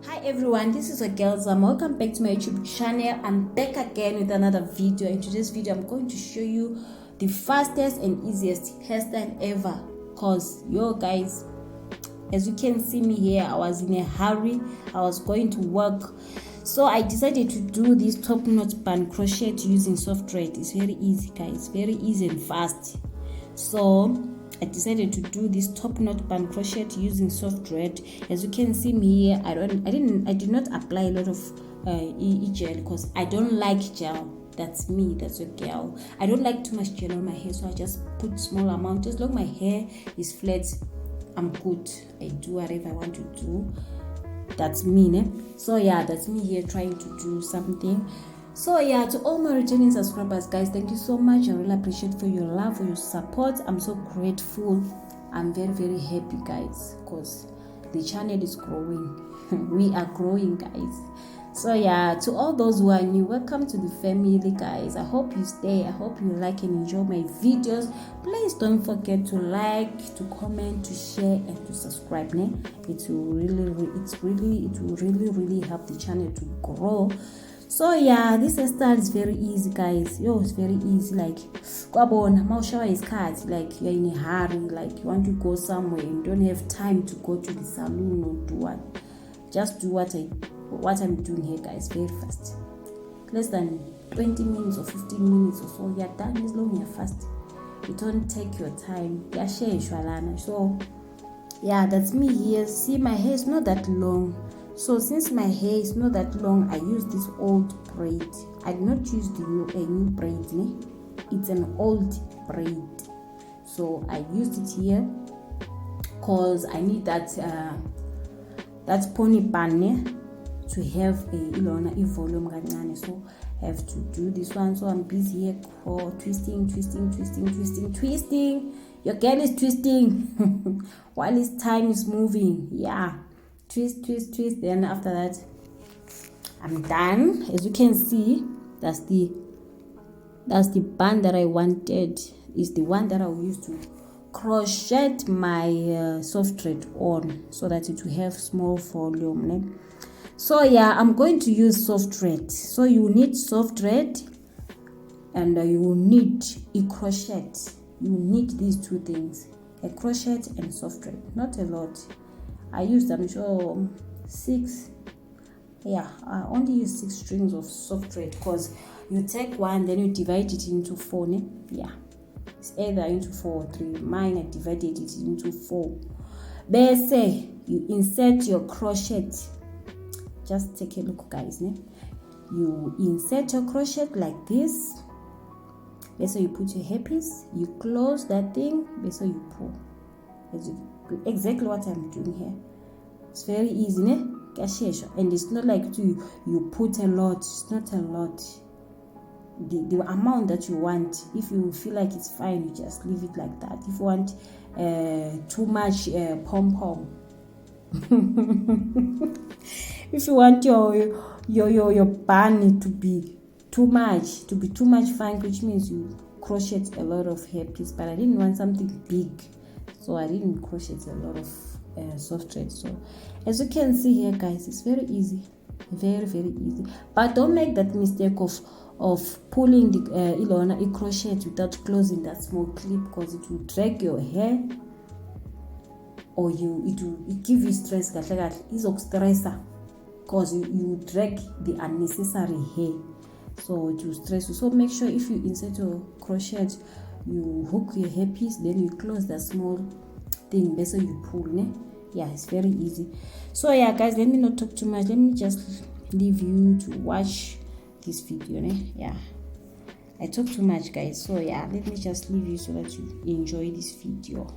Hi everyone, this is your girl Zam. Welcome back to my YouTube channel. I'm back again with another video. In today's video I'm going to show you the fastest and easiest hairstyle ever, cause yo guys, as you can see me here, I was in a hurry. I was going to work, so I decided to do this top knot bun crochet using soft thread. It's very easy guys, very easy and fast. So I decided to do this top knot bun crochet using soft thread. As you can see me here, I did not apply a lot of gel because I don't like gel. That's me, that's a girl. I don't like too much gel on my hair, so I just put small amount. As long as my hair is flat, I'm good. I do whatever I want to do. That's me, ne? So yeah, that's me here trying to do something. So yeah, to all my returning subscribers guys, thank you so much. I really appreciate for your love, for your support. I'm so grateful. I'm very happy guys, because the channel is growing. We are growing guys. So yeah, to all those who are new, welcome to the family guys. I hope you stay. I hope you like and enjoy my videos. Please don't forget to like, to comment, to share, and to subscribe. Ne? It will really help the channel to grow. So yeah, this hairstyle is very easy guys. Yo, it's very easy. Like kwabona mawushawa isikhathi, like you're in a hurry, like you want to go somewhere and don't have time to go to the salon or do what. Just do what I'm doing here guys, very fast. Less than 20 minutes or 15 minutes or so, you're done. As long as you're fast, you don't take your time. So yeah, that's me here. See, my hair is not that long. So since my hair is not that long, I use this old braid. I did not use the new braid. Ne? It's an old braid. So I used it here because I need that pony bun, ne? To have a volume kancane. So I have to do this one. So I'm busy here for twisting. Your girl is twisting while his time is moving. Yeah, twist. Then after that I'm done. As you can see, that's the bun that I wanted. Is the one that I will use to crochet my soft thread on, so that it will have small volume, ne? So yeah, I'm going to use soft thread. So you need soft thread and you will need a crochet. You need these two things, a crochet and soft thread. Not a lot. I used, I'm sure, 6. Yeah, I only use 6 strings of soft thread, because you take one, then you divide it into 4. Ne? Yeah, it's either into 4 or 3. Mine, I divided it into 4. Bese, you insert your crochet. Just take a look guys, ne? You insert your crochet like this. So you put your hairpiece, you close that thing, so you pull. Exactly what I'm doing here. It's very easy, ne? And it's not like you put a lot. It's not a lot. The amount that you want. If you feel like it's fine, you just leave it like that. If you want too much pom-pom, if you want your bun to be too much fun, which means you crochet a lot of hairpiece. But I didn't want something big, so I didn't crochet a lot of soft thread. So as you can see here guys, it's very easy, very easy. But don't make that mistake of pulling the crochet without closing that small clip, because it will drag your hair, or it will give you stress. It's stressor, because you drag the unnecessary hair, so it will stress you. So make sure if you insert your crochet, you hook your hairpiece, then you close that small thing, so you pull, ne? Yeah, it's very easy. So yeah guys, let me not talk too much. Let me just leave you to watch this video, ne? Yeah, I talk too much guys, so yeah, let me just leave you so that you enjoy this video.